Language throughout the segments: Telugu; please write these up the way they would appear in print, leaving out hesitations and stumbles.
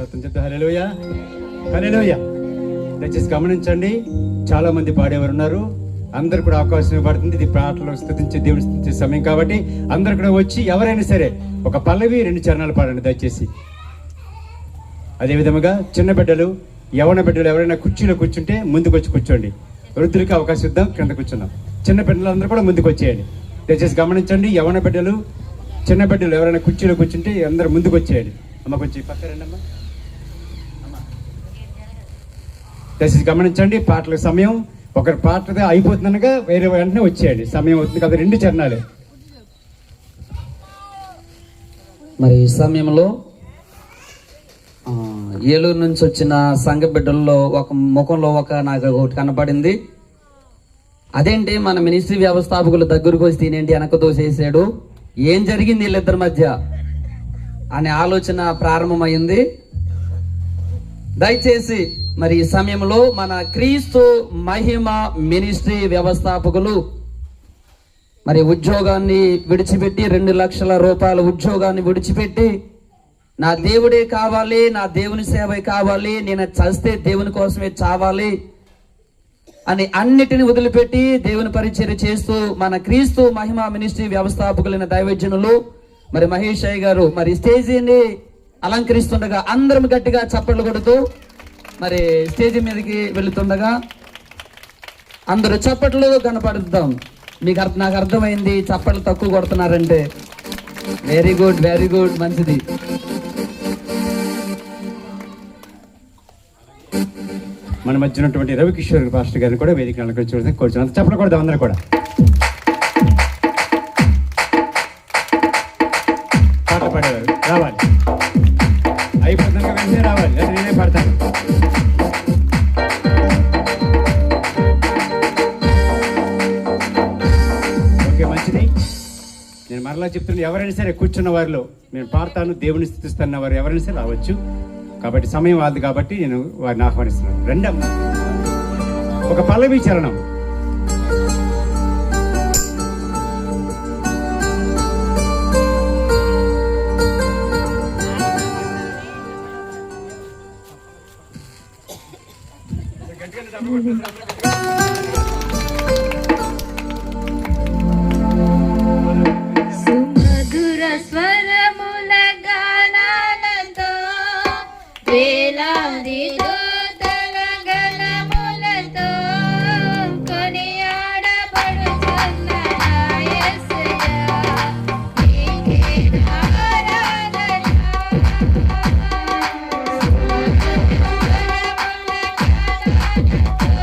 స్తోత్రం చెప్తా. హల్లెలూయా, హల్లెలూయా. దయచేసి గమనించండి, చాలా మంది పాడేవారు ఉన్నారు. అందరు కూడా అవకాశం ఇవ్వబడుతుంది. ఇది ప్రార్థనలో స్తుతించే దేవుని స్తుతించే సమయం కాబట్టి అందరు కూడా వచ్చి ఎవరైనా సరే ఒక పల్లవి 2 చరణాలు పాడండి దయచేసి. అదేవిధముగా చిన్న బిడ్డలు, యవన బిడ్డలు ఎవరైనా కుర్చీలో కూర్చుంటే ముందుకు వచ్చి కూర్చోండి. వృద్ధులకి అవకాశం ఇద్దాం, కింద కూర్చున్నాం. చిన్న బిడ్డలందరూ కూడా ముందుకు వచ్చేయండి. దయచేసి గమనించండి, యవన బిడ్డలు, చిన్న బిడ్డలు ఎవరైనా కుర్చీలో కూర్చుంటే అందరూ ముందుకు వచ్చేయండి. అమ్మ కొంచెం పక్క రండి అమ్మ. దయచేసి గమనించండి, పాటల సమయం ఒకరి పాట అయిపోతుందనగా వేరే వెంటనే వచ్చేయండి. సమయం అవుతుంది కదా, 2 చరణాలే. మరి ఈ సమయంలో ఏలూరు నుంచి వచ్చిన సంఘ బిడ్డల్లో ఒక ముఖంలో నాకు ఒకటి కనపడింది. అదేంటి, మన మినిస్ట్రీ వ్యవస్థాపకుల దగ్గరకు వస్తే ఏంటి వెనక తోసేసాడు, ఏం జరిగింది వీళ్ళిద్దరి మధ్య అనే ఆలోచన ప్రారంభమైంది. దయచేసి మరి ఈ సమయంలో మన క్రీస్తు మహిమ మినిస్ట్రీ వ్యవస్థాపకులు మరి ఉద్యోగాన్ని విడిచిపెట్టి 2 లక్షల రూపాయల ఉద్యోగాన్ని విడిచిపెట్టి నా దేవుడే కావాలి, నా దేవుని సేవే కావాలి, నేను చస్తే దేవుని కోసమే చావాలి అని అన్నిటిని వదిలిపెట్టి దేవుని పరిచర్య చేస్తూ మన క్రీస్తు మహిమ మినిస్ట్రీ వ్యవస్థాపకులైన దైవజనులు మరి మహేష్ అయ్య గారు మరి స్టేజీని అలంకరిస్తుండగా అందరం గట్టిగా చప్పట్లు కొడుతూ మరి స్టేజీ మీదకి వెళుతుండగా అందరూ చప్పట్లు కనపడుద్దాం. నాకు అర్థమైంది చప్పట్లు తక్కువ కొడుతున్నారంటే. వెరీ గుడ్, వెరీ గుడ్, మంచిది. మన మధ్య ఉన్నటువంటి రవికిషోర్ పాస్టర్ గారిని కూడా వేదిక అలంకరించడం కోరుచున్నాను. చప్పట్లు కొడదాం అందరూ కూడా. పాటలు పాడేవారు రావాలి, అయిపోతున్నాక వెంటనే రావాలి, అది నేనే పాడతాను. ఓకే, మంచిది. నేను మరలా చెప్తున్నాను, ఎవరైనా సరే కూర్చున్న వారిలో నేను పాడతాను, దేవుని స్తుతిస్తున్న వారు ఎవరైనా సరే రావచ్చు. కాబట్టి సమయం వాళ్ళది కాబట్టి నేను వారిని ఆహ్వానిస్తున్నాను. రెండమ్మ ఒక పల్లవి చరణం. సుమధుర స్వరముల గానాలతో వేలాది దూతల గళములతో కొనియాడబడుచున్న నా యేసయ్యా, నీకే ఆరాధన. సుమధుర స్వరముల గానాలతో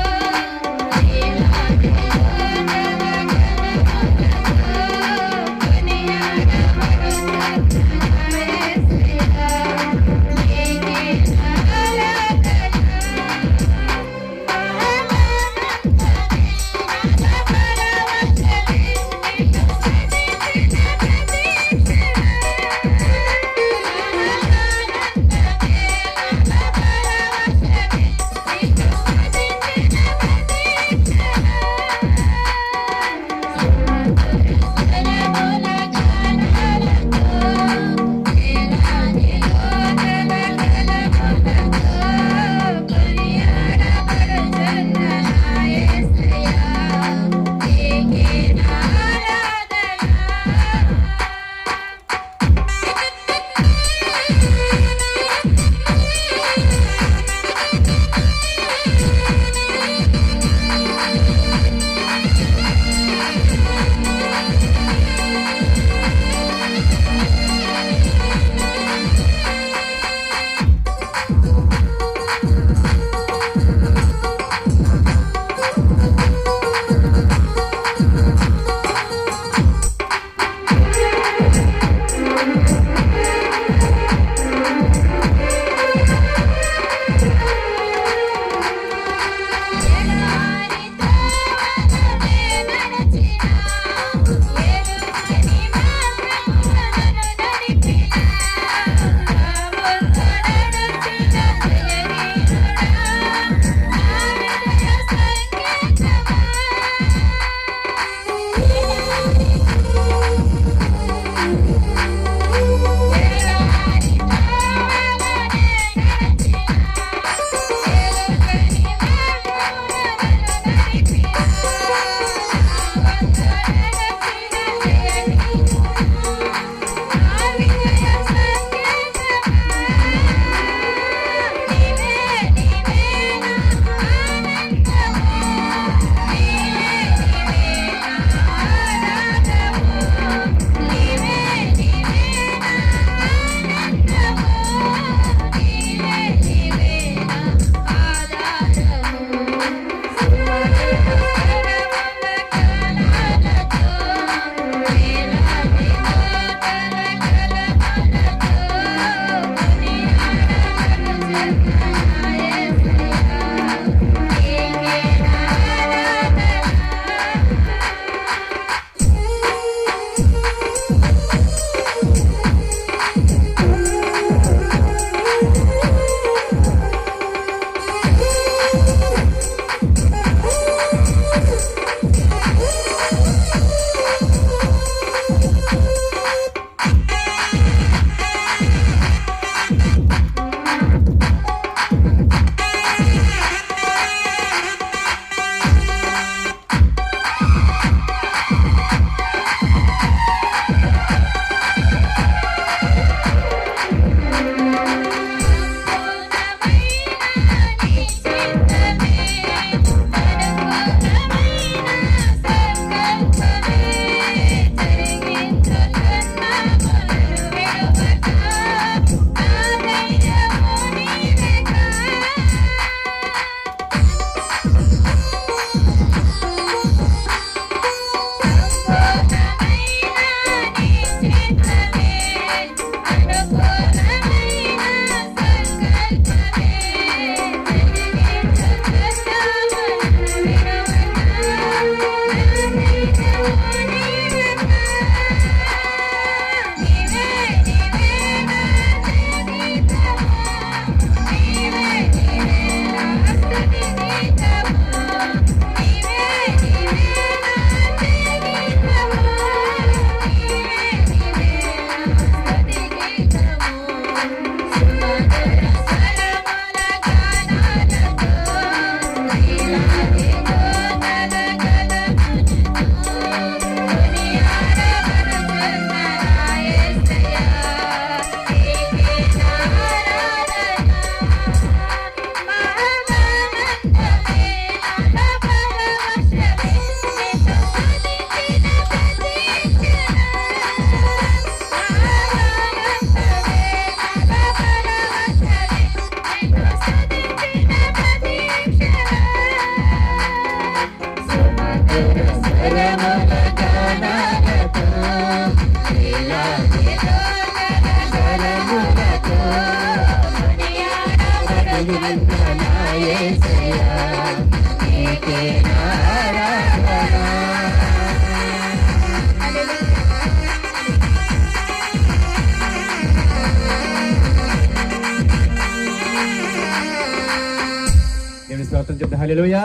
హల్లెలూయా,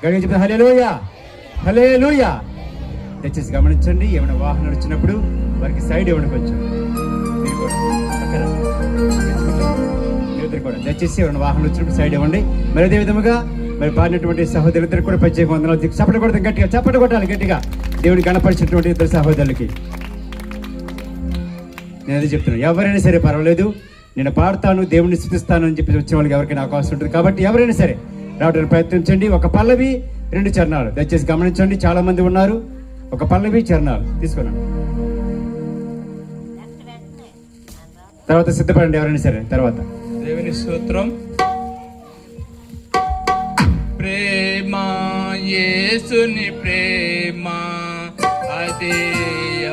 గట్టిగా చెప్తే హల్లెలూయా, హల్లెలూయా. దయచేసి గమనించండి, ఏమైనా వాహనాలు వచ్చినప్పుడు వారికి సైడ్ ఇవ్వండి కొంచెం. మీరు కూడా పక్కన మీరిద్దరు కూడా దయచేసి ఏమైనా వాహనాలు వచ్చినప్పుడు సైడ్ ఇవ్వండి. మరి అదే విధముగా మరి పాడినటువంటి సహోదరులిద్దరు కూడా ప్రత్యేక వందనాలు. చప్పట్లు కొడతాం గట్టిగా, చప్పట్లు కొట్టాలి గట్టిగా దేవుడిని కనపరిచినటువంటి ఇద్దరు సహోదరులకి. నేను అదే చెప్తున్నాను, ఎవరైనా సరే పర్వాలేదు, నేను పాడతాను, దేవుడిని స్తుతిస్తాను అని చెప్పి వచ్చిన వాళ్ళకి ఎవరికైనా అవకాశం ఉంటుంది. కాబట్టి ఎవరైనా సరే రావడానికి ప్రయత్నించండి. ఒక పల్లవి 2 చరణాలు దయచేసి గమనించండి. చాలా మంది ఉన్నారు, ఒక పల్లవి చరణాలు తీసుకున్నాను. తర్వాత సిద్ధపడండి ఎవరైనా సరే. తర్వాత దేవుని స్తోత్రం. ప్రేమ యేసుని ప్రేమ అదే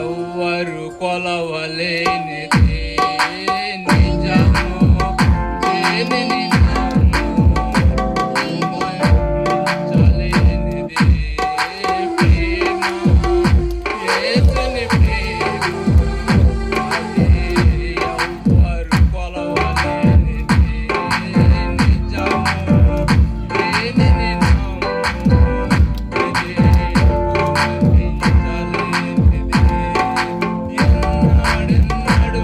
ఎవ్వరు కొలవలేనిది, నిజము దేనిని నమ్మలేనిది. ప్రేమ యేసుని ప్రేమ అదే ఎవ్వరు కొలవలేనిది, నిజము దేనిని నమ్మలేనిది. ఎన్నడెన్నడు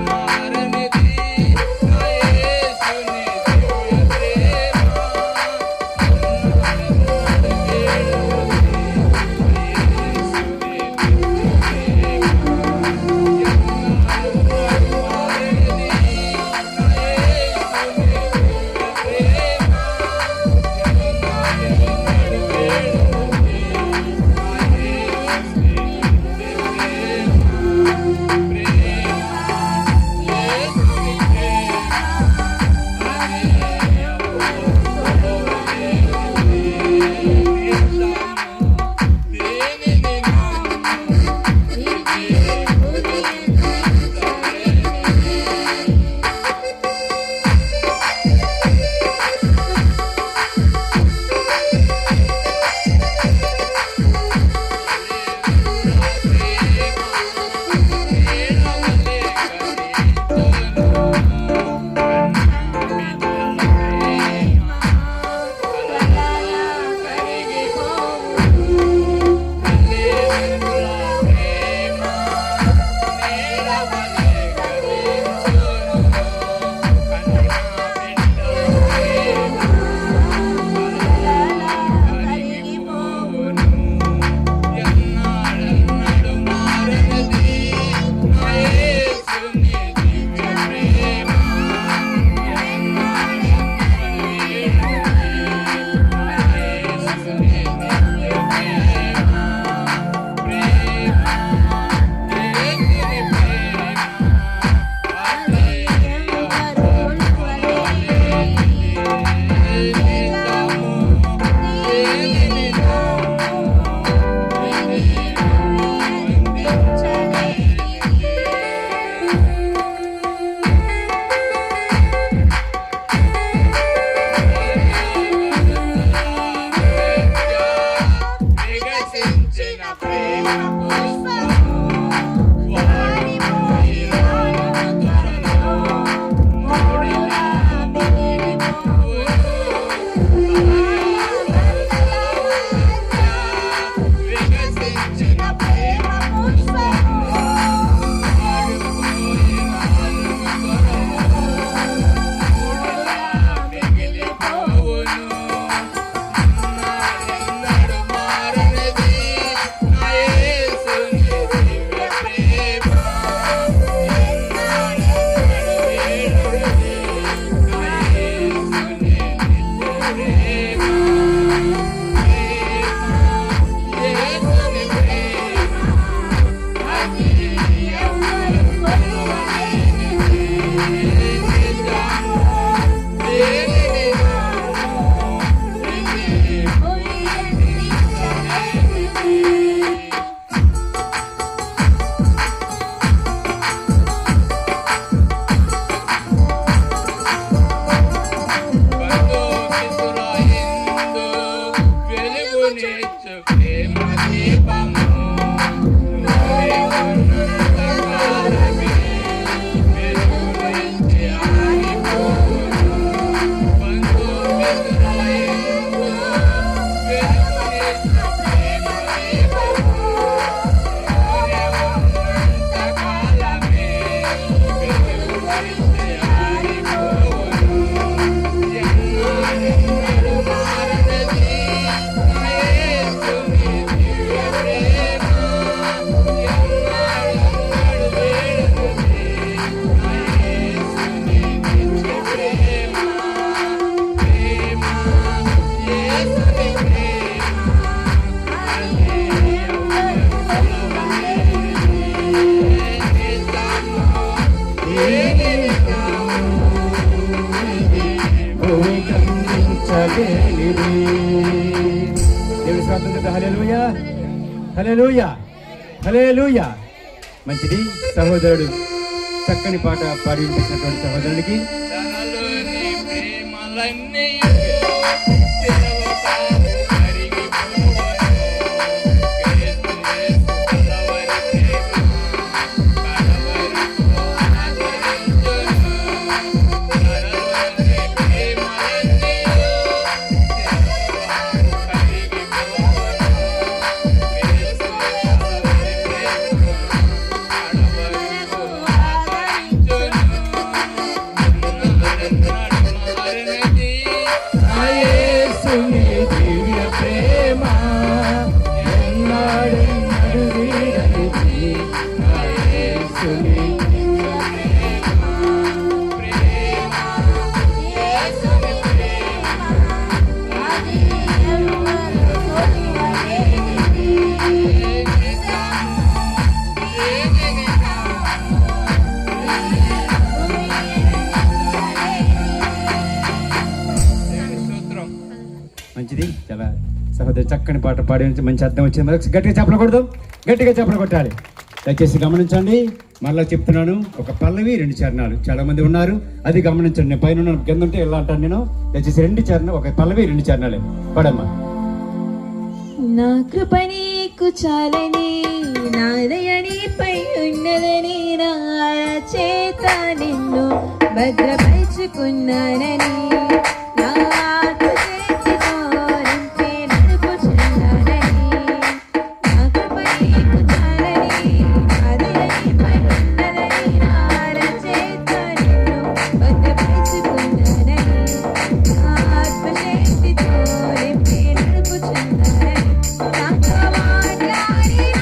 భూమి కందించలేనిది. దేవుని స్వాతంత్రత. హల్లెలూయా, హల్లెలూయా, హల్లెలూయా. మంచిది. సహోదరుడు చక్కని పాట పాడి వినిపించినటువంటి సహోదరునికి తనలోని ప్రేమలన్నీ తెరవతా కరిగిపోవను. క్రీస్తు యేసు కలవరి ప్రేమ కలవరిలో ఆదరించును. తనలోని ప్రేమలన్నీ తెరవతా కరిగిపోవను. క్రీస్తు కలవరి ప్రేమ కలవరిలో ఆదరించును. ఆ యేసుని దివ్య ప్రేమ ఎన్నాడెన్నడూ వీడనిది. ఆ యేసుని సూత్రం. మంచిది. చాలా సహోదరు చక్కని పాట పాడి మంచి అర్థం వచ్చింది. మరి గట్టిగా చెప్పకూడదు, గట్టిగా చెప్పలు కొట్టాలి. దయచేసి గమనించండి. మళ్ళీ చెప్తున్నాను, ఒక పల్లవి 2 చరణాలు. చాలా మంది ఉన్నారు, అది గమనించండి. నేను పైన ఉన్నాను, కింద ఉంటే ఎలా అంటాను నేను. దయచేసి 2 చరణాలు, ఒక పల్లవి 2 చరణాలే పాడమ్మా. నా కృప నీకు చాలని, నా దయ నీపై ఉన్నదని, నా చేత నిన్ను భద్రపరుచుకున్నానని, నా ఆత్మ చేతితో నింపి నడుపుచున్నానని. నా కృప నీకు చాలని, నా దయ నీపై ఉన్నదని, నా చేత నిన్ను భద్రపరుచుకున్నానని, నా ఆత్మ చేతితో నింపి నడుపుచున్నానని. నాతో మాట్లాడిన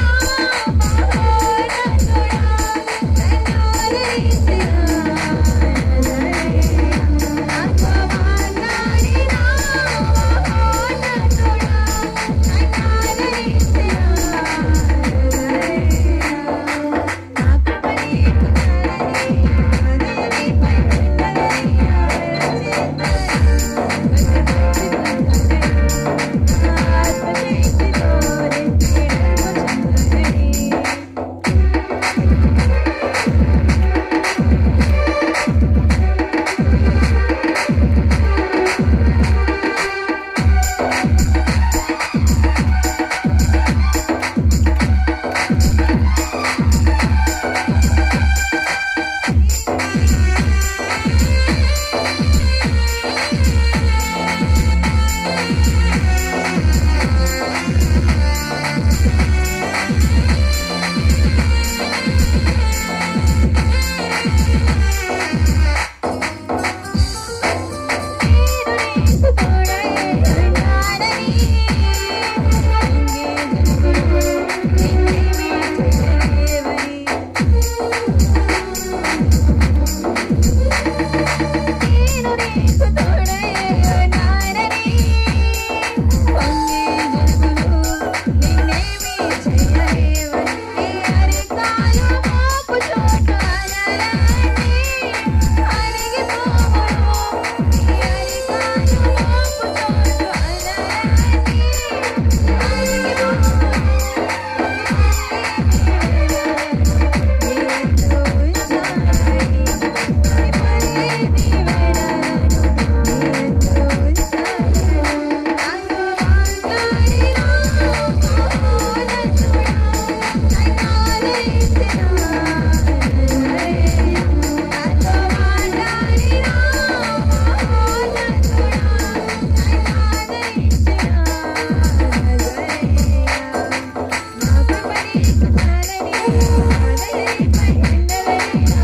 మహోన్నతుడా, నన్ను ఆదరించిన నాతో మాట్లాడిన మహోన్నతుడా, నన్ను ఆదరించిన నా కృప నీకు చాలని, నా దయ నీపై ఉన్నదని, నా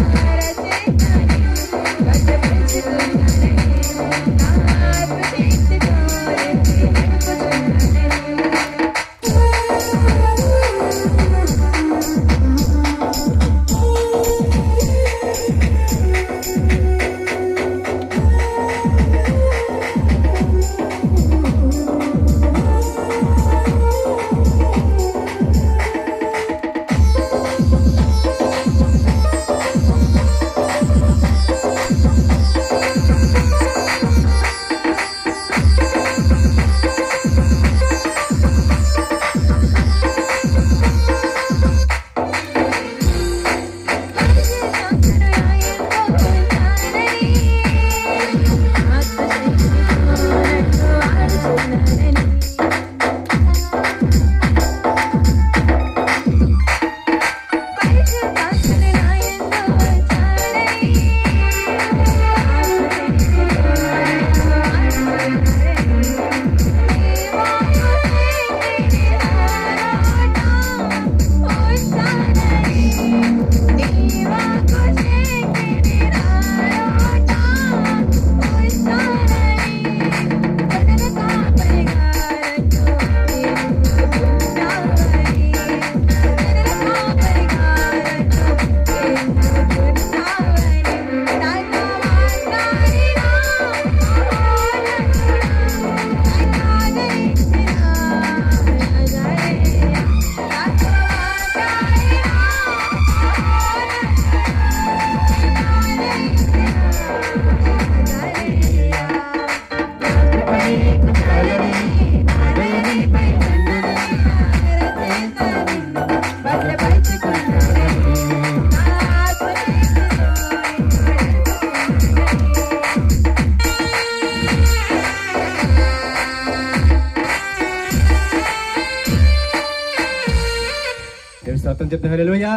స్తోత్రం చెప్తే హల్లెలూయా.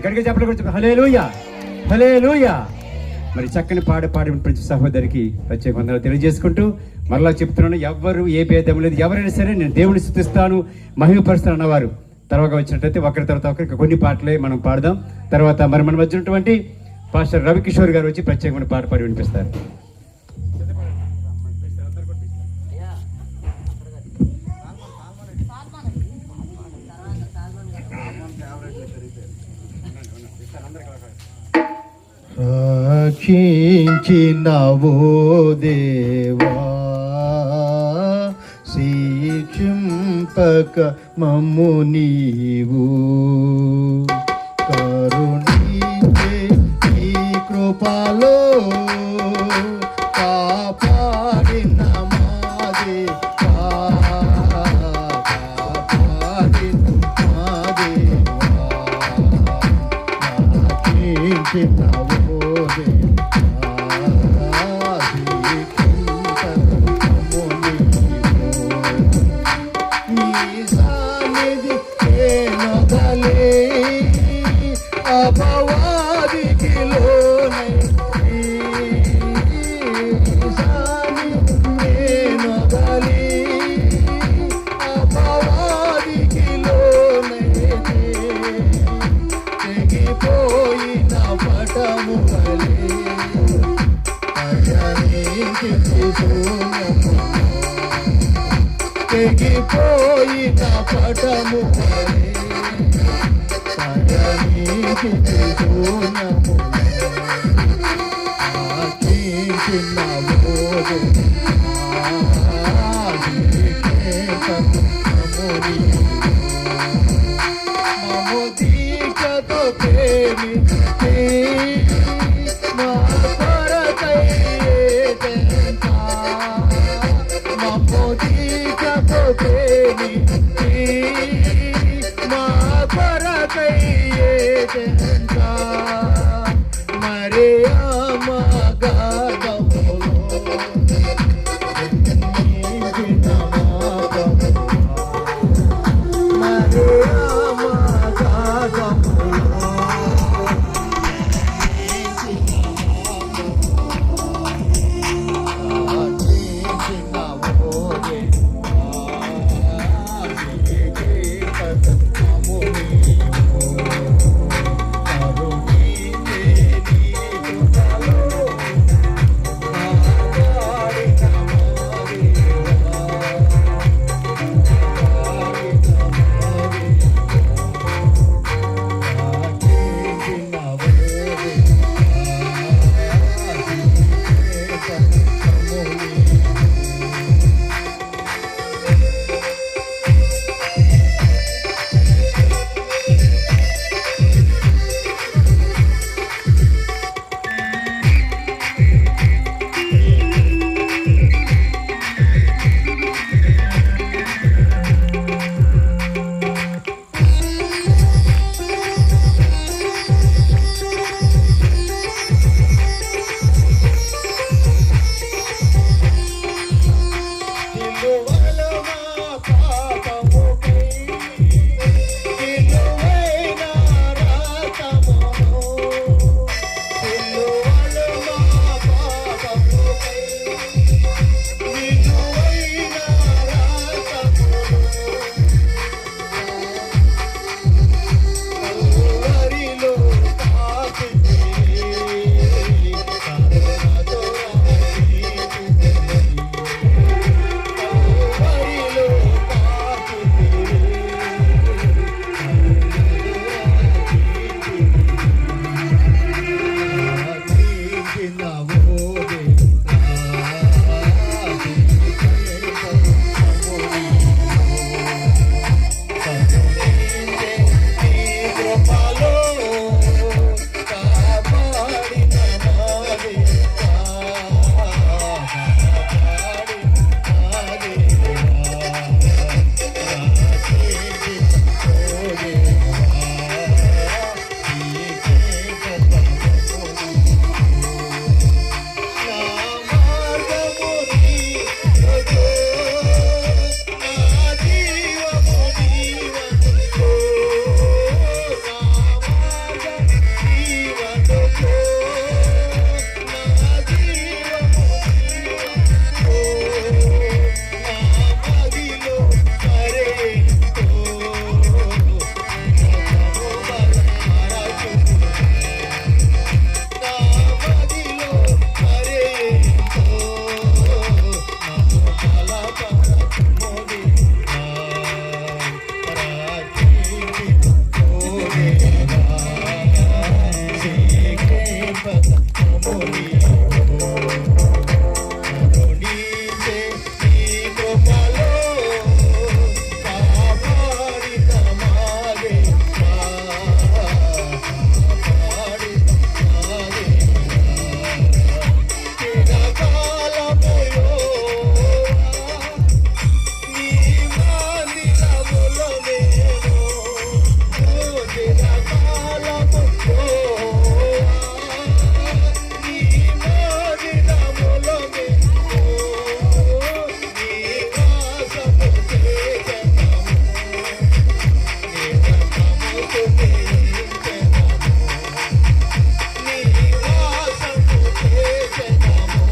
గట్టిగా చెప్పలు కూడా చెప్తే హల్లెలూయా, హల్లెలూయా. మరి చక్కని పాడి ప్రతి సహోదరికి ప్రత్యేక వందనాలు తెలియజేసుకుంటూ మరలా చెప్తున్నాను, ఎవరు ఏ భేదం లేదు, ఎవరైనా సరే నేను దేవుని స్తుతిస్తాను మహిమపరుస్తాను అన్నవారు తర్వాత వచ్చినట్టయితే ఒకరి తర్వాత ఒకరికి కొన్ని పాటలే మనం పాడదాం. తర్వాత మరి మన మధ్య ఉన్నటువంటి పాస్టర్ రవికిషోర్ గారు వచ్చి ప్రత్యేకమైన పాట పాడి వినిపిస్తారు. రక్షించినవో దేవా, శిక్షింపక మమ్ము నీవు, కరుణించే ఈ కృపలో కాపాడిన మా దేవా, కాపాడిన మా దేవా, రక్షించినవో తెగిపోయిన పటము మమోదీకతో ప్రేమి మా కొరకై మమోదీకతో ప్రేమి మా కొరకై మరే పదము కరుణించే నీ కృపలో కాపాడిన మా దేవా, కాపాడిన మా దేవా. చిరకాలము యెహోవా నీ మందిరములో నేను, చిరకాలము యెహోవా నీ మందిరములో నేను, నీ వాసము చేసెదము, నిరతము స్తుతించెదము, నీ వాసము చేసెదము,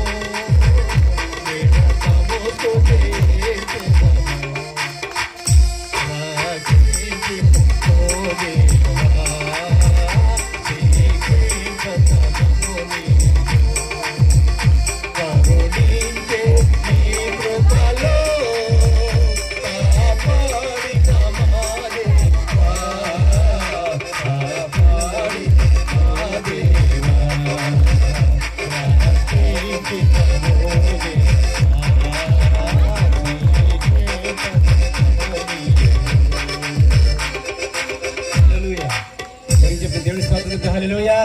నిరతము స్తుతించెదము. హల్లెలూయా. దేవుని చెప్పిన దేవుని స్తోత్రం. హల్లెలూయా.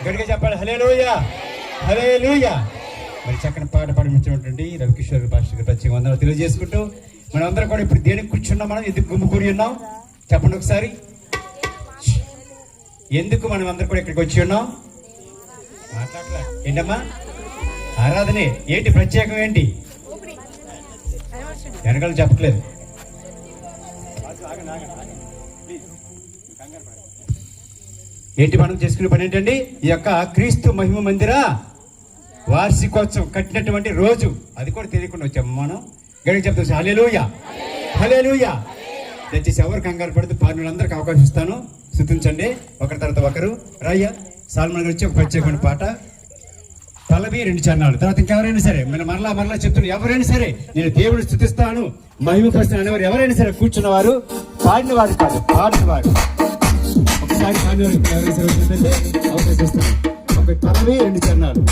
గట్టిగా చెప్పాలి హల్లెలూయా, హల్లెలూయా. మరి చక్కని పాట పాడించినటువంటి రవికిషోర్ పాస్టర్ ప్రత్యేక వందనాలు తెలియజేసుకుంటూ మనం అందరం కూడా ఇప్పుడు దేనికి కూర్చున్నాం, మనం ఎందుకు గుమ్ముకూడి ఉన్నాం చెప్పండి ఒకసారి. ఎందుకు మనం అందరం కూడా ఇక్కడికి వచ్చి ఉన్నాం? మాట్లాడలే ఏంటమ్మా? ఆరాధనే. ఏంటి ప్రత్యేకం ఏంటి? వెనకాల చెప్పట్లేదు. ఏంటి మనం చేసుకునే పని ఏంటండి? ఈ యొక్క క్రీస్తు మహిమ మందిర వార్షికోత్సవం కట్టినటువంటి రోజు. అది కూడా తెలియకుండా వచ్చాము మనం. గడికి చెప్తాం హల్లెలూయా, హల్లెలూయా. దయచేసి ఎవరు కంగారు పడుతూ పాడినందరికీ అవకాశం ఇస్తాను. స్తుతించండి ఒకరి తర్వాత ఒకరు. రాయ్య సాల్మన్ గారు వచ్చి ఒక ప్రత్యేకమైన పాట, పల్లవి 2 చరణాలు. తర్వాత ఇంకెవరైనా సరే మనం మరలా చెప్తున్నా, ఎవరైనా సరే నేను దేవుడిని స్తుతిస్తాను మహిమపరుస్తాను అనేవారు ఎవరైనా సరే కూర్చున్నవారు, పాడినవారు కాదు, పాడినవారు. ఒకసారి పాడినవారు ఎవరైనా సరే వచ్చిందంటే అవకాశం ఇస్తాను. ఒక పల్లవి 2 చరణాలు.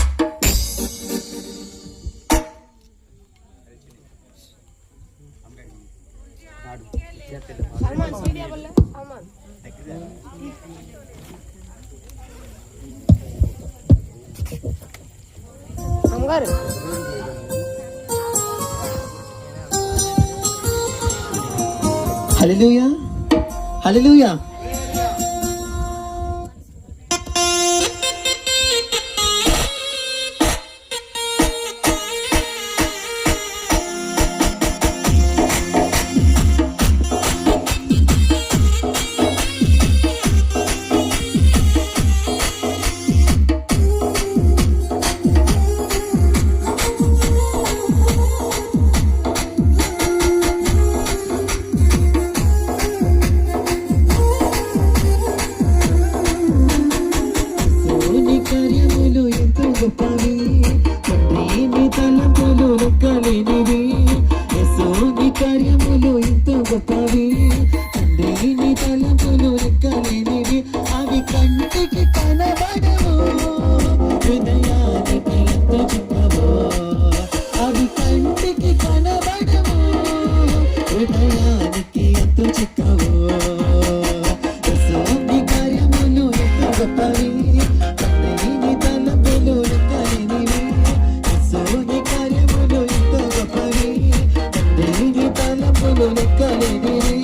అమ్మగారు హల్లెలూయా, హల్లెలూయా. దేవుని కార్యములు ఎంతో గొప్పవి, తండ్రి నీ తలంపులు లెక్కలేనివి. యేసుని కార్యములు ఎంతో గొప్పవి, తండ్రి నీ తలంపులు లెక్కలేనివి. అవి కంటికి కనబడవు, హృదయానికి ఎంతో చిక్కవు. అవి కంటికి కనబడవు, హృదయానికి ఎంతో చిక్కవు. యేసుని కార్యములు ఎంతో గొప్పవి, తండ్రి తలంపులు లెక్కలేనివి. యేసుని కార్యములు ఎంతో గొప్పవి, తండ్రి తలంపులు లెక్కలేనివి.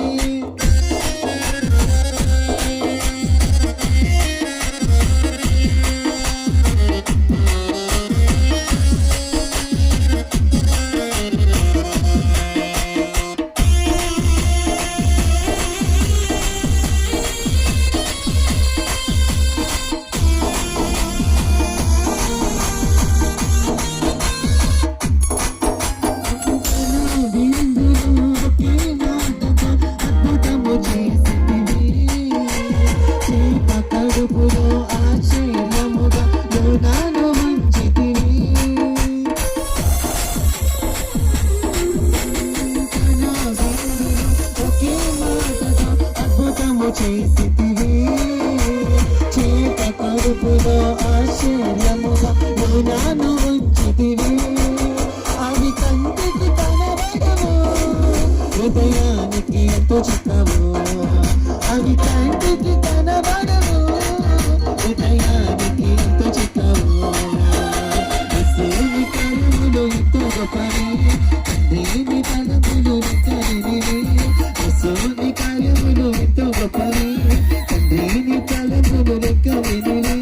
అద్భుతము చేసితివి, చేప కడుపులో ఆశ్చర్యముగా యోనాను ముంచితివి. ఒకే మాటతో అద్భుతము చేసితివి, చేప కడుపులో ఆశ్చర్యముగా ఆశ్చర్యముగా యోనాను ఉంచితివి. అవి కంటికి కనబడవు, హృదయానికి ఎంతో చిక్కవు. అవి కంటికి కనబడవు, హృదయానికి ఎంతో చిక్కవు. యేసుని కరములు ఎంతో గొప్పవి, తండ్రిని తలపులు లెక్కలేనివి. యేసుని కరములు ఎంతో గొప్పవి, తండ్రిని తలపులు లెక్కలేనివి.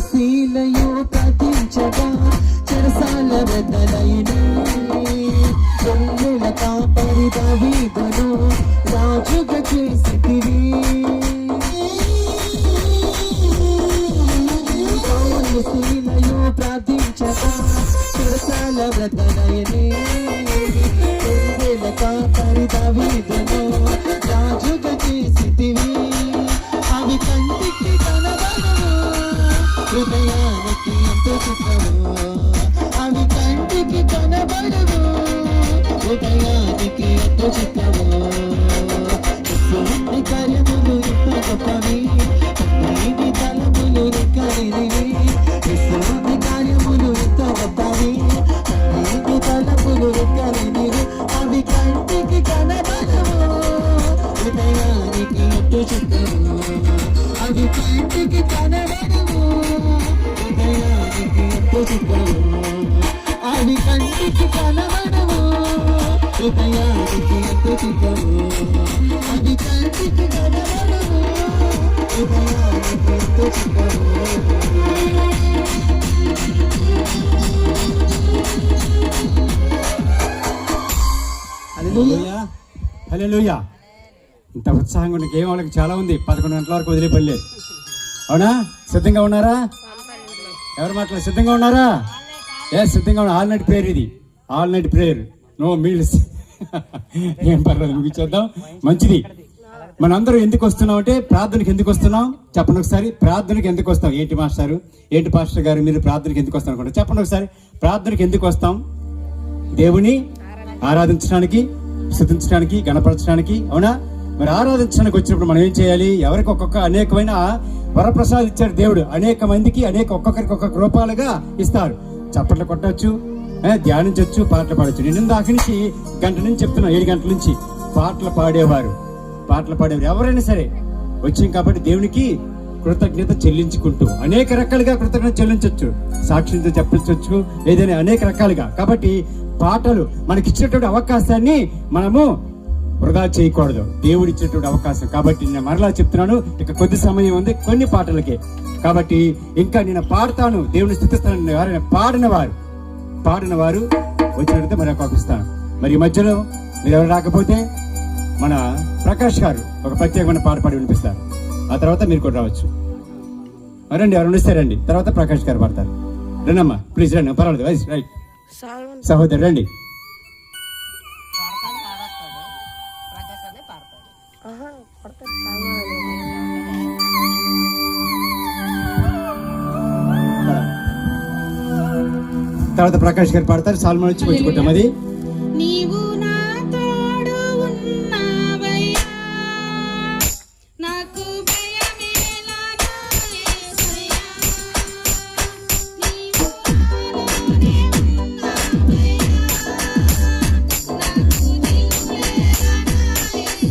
శీలయు ప్రతించగా చెరసాల బద్దలైనే. గొల్లెల కాపరి దావీదును రాజుగా చేసితివి. శీలయు ప్రార్థించగా చెరసాల బద్దలైనే. గొల్లెల కాపరి దావీదును రాజుగా చేసితివి. అవి కంటికి కనబడవు, హృదయానికి ఎంతో చిక్కవు. అవి కంటికి కనబడవు, హృదయానికి ఎంతో చిక్కవు. యేసుని కార్యములు ఎంతో గొప్పవి, తండ్రిని తలపులు లెక్కలేనివి. యేసుని కార్యములు ఎంతో గొప్పవి, తండ్రిని తలపులు లెక్కలేనివి. అవి కంటికి కనబడవు, హృదయానికి ఎంతో చిక్కవు. అవి కంటికి కనబడవు, హృదయానికి ఎంతో చిక్కవు. అవి కంటికి కనబడవు, హృదయానికి ఎంతో చిక్కవు. అవి కంటికి కనబడవు, హృదయానికి ఎంతో చిక్కవు. హల్లెలూయా, హల్లెలూయా. ఇంత ఉత్సాహంగా ఉన్న గేమ్ వాళ్ళకి చాలా ఉంది. 11 గంటల వరకు వదిలిపడలేదు. అవునా? సిద్ధంగా ఉన్నారా? ఎవరు మాట్లాడారు? సిద్ధంగా ఉన్నారా? సిద్ధంగా ఉన్నా. ఆల్ నైట్ ప్రేయర్ ఇది. All night prayer, no meals. ఏం పర్లేదు, ముగించేద్దాం. మంచిది. మనందరూ ఎందుకు వస్తున్నాం అంటే ప్రార్థనకి ఎందుకు వస్తున్నాం చెప్పండి ఒకసారి. ప్రార్థనకి ఎందుకు వస్తాం? ఏంటి మాస్టారు, ఏంటి పాస్టర్ గారు మీరు ప్రార్థనకి ఎందుకు వస్తాం అనుకుంటారు? చెప్పండి ఒకసారి. ప్రార్థనకి ఎందుకు వస్తాం? దేవుని ఆరాధించడానికి, స్తుతించడానికి, గణపరచడానికి. అవునా? మరి ఆరాధించడానికి వచ్చినప్పుడు మనం ఏం చేయాలి? ఎవరికి ఒక్కొక్క అనేకమైన వరప్రసాదం ఇచ్చారు దేవుడు. అనేక మందికి ఒక్కొక్కరికి ఒక్కొక్క రూపాలుగా ఇస్తారు. చప్పట్లు కొట్టవచ్చు, ధ్యానించవచ్చు, పాటలు పాడవచ్చు. నేను దాకి నుంచి గంట నుంచి చెప్తున్నా, 7 గంటల నుంచి పాటలు పాడేవారు ఎవరైనా సరే వచ్చింది కాబట్టి దేవునికి కృతజ్ఞత చెల్లించుకుంటూ అనేక రకాలుగా కృతజ్ఞత చెల్లించవచ్చు. సాక్షితో చెప్పించవచ్చు, ఏదైనా అనేక రకాలుగా. కాబట్టి పాటలు మనకి ఇచ్చినటువంటి అవకాశాన్ని మనము వృధా చేయకూడదు. దేవుడు ఇచ్చినటువంటి అవకాశం. కాబట్టి నేను మరలా చెప్తున్నాను, ఇక కొద్ది సమయం ఉంది కొన్ని పాటలకే. కాబట్టి ఇంకా నేను పాడతాను, దేవుని స్తుతిస్తాను. ఎవరైనా పాడిన వారు వచ్చినట్లయితే మరి పంపిస్తాను. మరి ఈ మధ్యలో మీరు ఎవరు రాకపోతే మన ప్రకాష్ గారు ఒక ప్రత్యేకమైన పాట పాడి వినిపిస్తారు. ఆ తర్వాత మీరు కూడా రావచ్చు. రండి, ఎవరు ఉండిస్తారండి. తర్వాత ప్రకాష్ గారు పాడతారు. రండమ్మా, ప్లీజ్ రండి. పర్వాలేదు, రైట్. సహోదరు రండి. తర్వాత ప్రకాష్ గారు పాడతారు. సాల్మన్ వచ్చి పుచ్చుకుంటాం. అది నీవు నా తోడు ఉన్నావయ్యా, నాకు భయమేలా నా యేసయ్యా. నీవు నాతోనే ఉన్నావయ్యా, నాకు దిక్కేలా నా యేసయ్యా.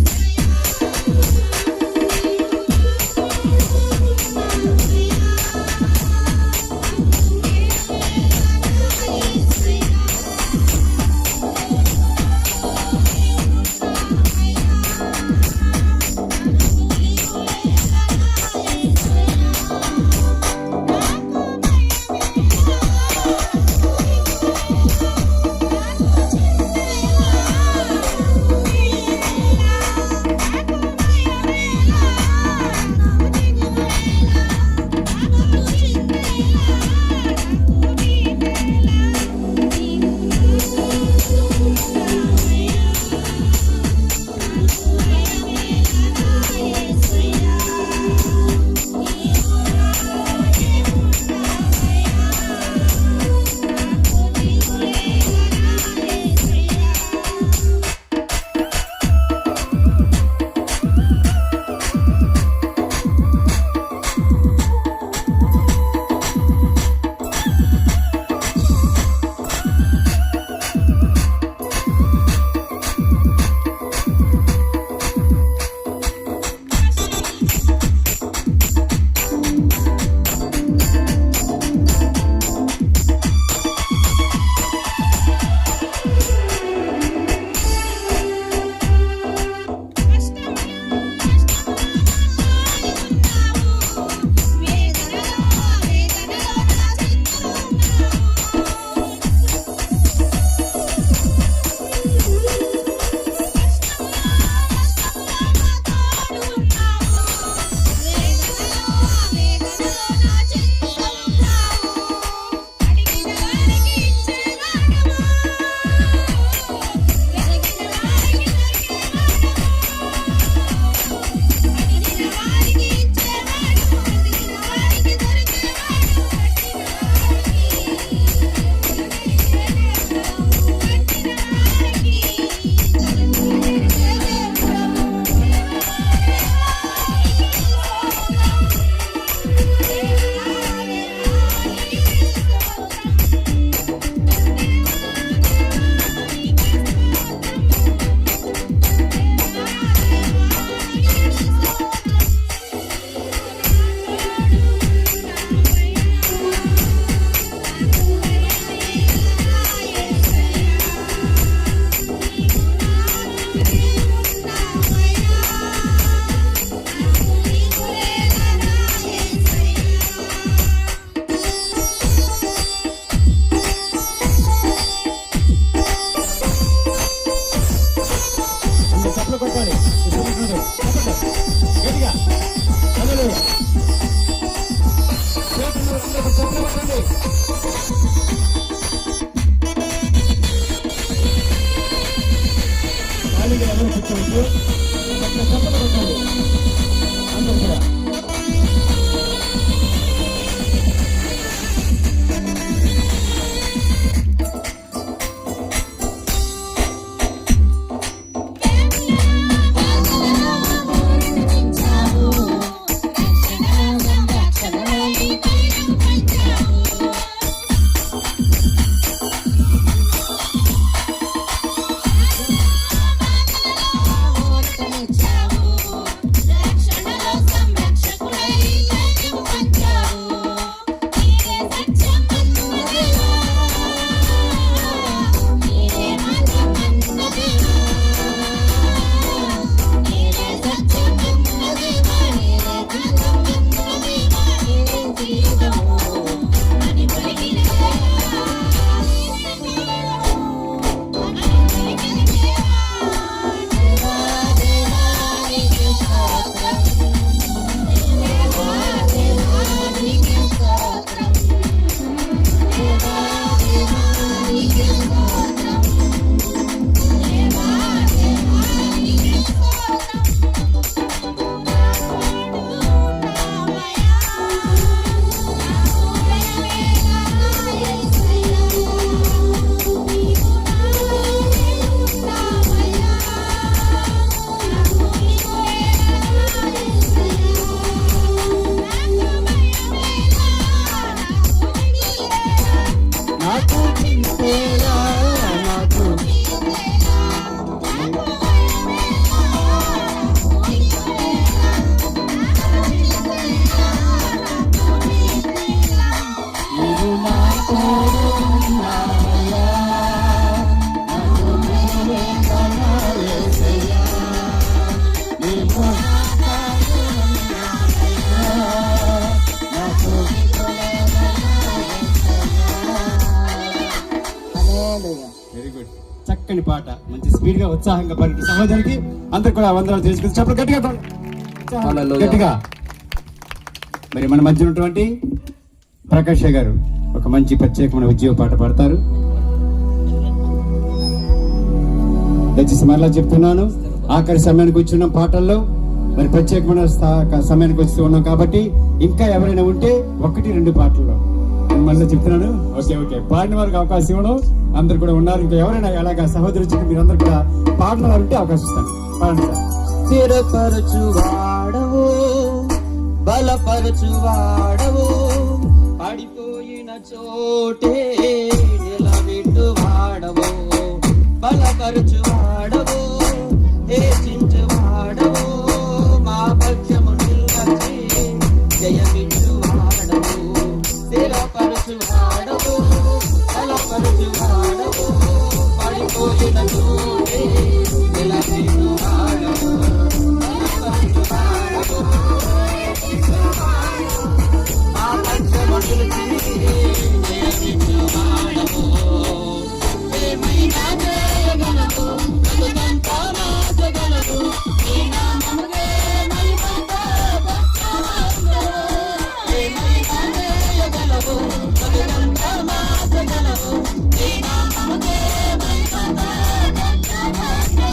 దేవునికి చప్పట్లు కొట్టాలి అందరూ కూడా. నాకు చింతేలా నాకు నీవు నా తోడు ఉన్నావయ్యా, నాకు నీవే కన్నా యేసయ్యా. నీవు నా తోడు ఉన్నావయ్యా, నాకు వెరీ గుడ్. చక్కని పాట, మంచి స్పీడ్ గా ఉత్సాహంగా పాడిన సహోదరికి అందరు కూడా వందనాలు చేసుకుని చెప్పండి గట్టిగా పాడండి. హల్లెలూయా. గట్టిగా. మరి మన మధ్య ఉన్నటువంటి ప్రకాష్ గారు ఒక మంచి ప్రత్యేకమైన ఉద్యోగ పాట పాడతారు. దయచేసి మరలా చెప్తున్నాను, ఆఖరి సమయానికి వచ్చి ఉన్న పాటల్లో మరి ప్రత్యేకమైన సమయానికి వచ్చి ఉన్నాం కాబట్టి ఇంకా ఎవరైనా ఉంటే 1-2 పాటల్లో నేను మళ్ళీ చెప్తున్నాను. ఓకే పాడిన వారికి అవకాశం ఇవ్వడం అందరు కూడా ఉన్నారు. ఇంకా ఎవరైనా అలాగా సహోదరు మీరు అందరు కూడా పాటలు ఉంటే అవకాశం ఇస్తాను. పాడండి సార్. స్థిరపరచు వాడవు, బలపరచు వాడవు, పడిపోయిన చోటే నిలబెట్టు వాడవు, బలపరచు వాడవు, హెచ్చించు వాడవు, మా పక్షము నిలచి జయమిచ్చు వాడవు, స్థిరపరచు వాడవు, బలపరచు వాడవు, పడిపోయిన చోటే నిలబెట్టు వాడవు, బలపరచు వాడవు, మా పక్షము నిలచి జయమిచ్చు వాడవు. ఏమైనా చేయగలవు, బతుకంతా మార్చగలవు, ఈ నామముకే మహిమంత దక్షిణాంగ. ఏమైనా చేయగలవు, బతుకంతా మార్చగలవు, ఈ నామముకే మహిమంత దక్షిణాంగ.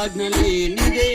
ఆజ్ఞ లేనిదే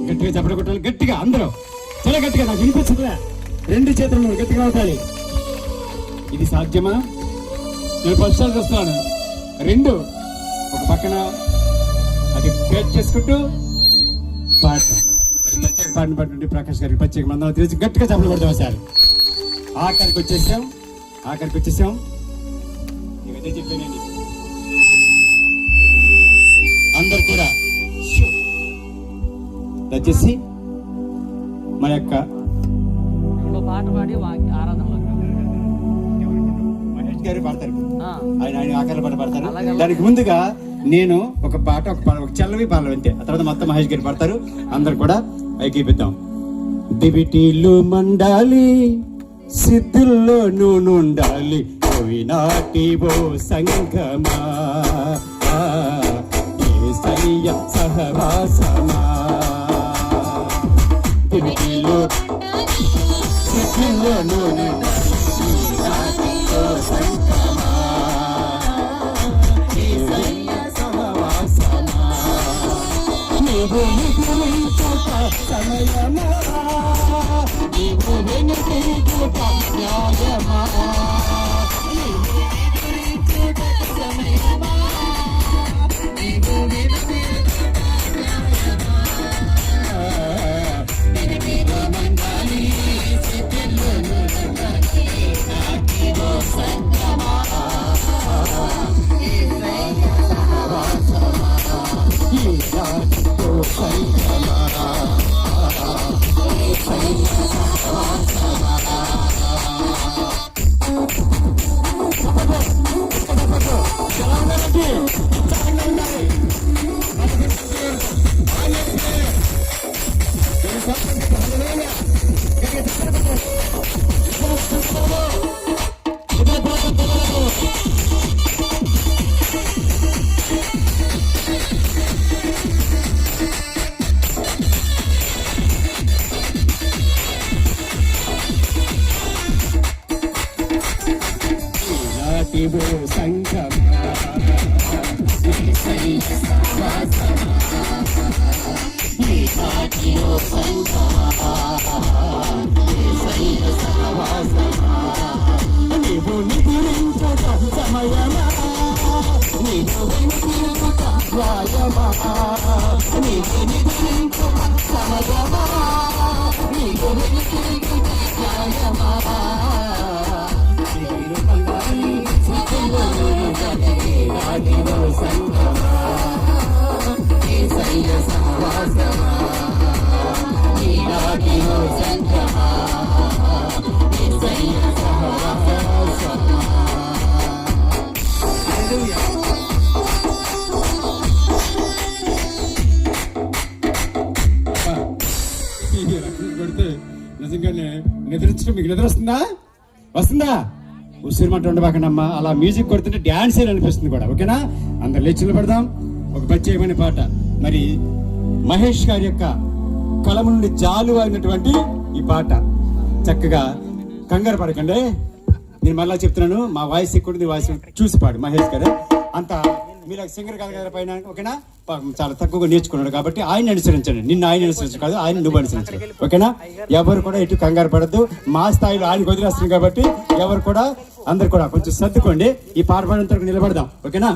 గట్టిగా చప్పట్లు కొట్టాలి, గట్టిగా అందరూ చాలా గట్టిగా, నాకు వినిపించట్లే. రెండు చేతులను గట్టిగా అవుతాయి. ఇది సాధ్యమా? నేను ఫస్ట్ చూస్తున్నాను. రెండు ఒక పక్కన అది పేట్ చేసుకుంటూ పాడటం. పాడిన పాటు ప్రకాష్ గారికి ప్రత్యేక మందం తెలిసి గట్టిగా చప్పట్లు కొడతాం సార్. ఆఖరికి వచ్చేసాం. ఇవన్నీ చెప్పానండి. అందరు కూడా దయచేసి మన యొక్క పాట పాడి ఆరాధనలో మహేష్ గారు పాడతారు. ఆయన ఆఖరి పాట పాడతారు. దానికి ముందుగా నేను ఒక పాట ఒక చల్లవి పాడలు అంతే. ఆ తర్వాత మొత్తం మహేష్ గారు పాడతారు. అందరు కూడా ఐకీపిద్దాం. దివిటీలు మండాలి, సిద్ధుల్లో నూనుండాలి, నాటి ఓ సంగమా యేసయ్య సహవాసమా. దివిటీలు సిద్ధుల్లో నూనుండాలి, నాటి ఓ సంగమా యేసయ్య సహవాసమా. నీవు మిగులుచుట సమయమా, నీవు వెనుతిరుగుట న్యాయమా. ఇదిగో సంఘం నీవు నిద్రించటం సమయమా, నీవు వెనుతిరుగుట న్యాయమా, నీవు నిద్రించటం సమయమా, నీవు వెనుతిరుగుట న్యాయమా. అదిగో సంఘమా, యేసయ్య సహవాసమా, అదిగో సంఘమా, యేసయ్య సహవాసమా. హల్లెలూయా. ఈ రకం కొడితే నిజంగానే నిద్రించడం మీకు నిద్ర వస్తుందా ఉసిరిమంట ఉండబాకనమ్మా. అలా మ్యూజిక్ కొడుతుంటే డ్యాన్స్ అనిపిస్తుంది కూడా. ఓకేనా, అందరు లేచి నిలబడదాం. ఒక ప్రత్యేకమైన పాట, మరి మహేష్ గారి యొక్క కలము నుండి జాలు అయినటువంటి ఈ పాట. చక్కగా కంగారు పడకండి, నేను మళ్ళా చెప్తున్నాను, మా వాయిస్ ఎక్కువ వాయిస్ చూసి పాడు. మహేష్ గారు అంత మీరు సింగర్ కాదు కదా పైన. ఓకేనా, చాలా తక్కువగా నేర్చుకున్నాడు కాబట్టి ఆయన అనుసరించండి. నిన్ను ఆయన అనుసరించు కాదు, ఆయన నువ్వు అనుసరించండి. ఓకేనా, ఎవరు కూడా ఎటు కంగారు పడద్దు. మా స్థాయిలో ఆయన వదిలేస్తుంది కాబట్టి ఎవరు కూడా అందరు కూడా కొంచెం సర్దుకోండి. ఈ పాట పాడేంత వరకు నిలబడదాం. ఓకేనా.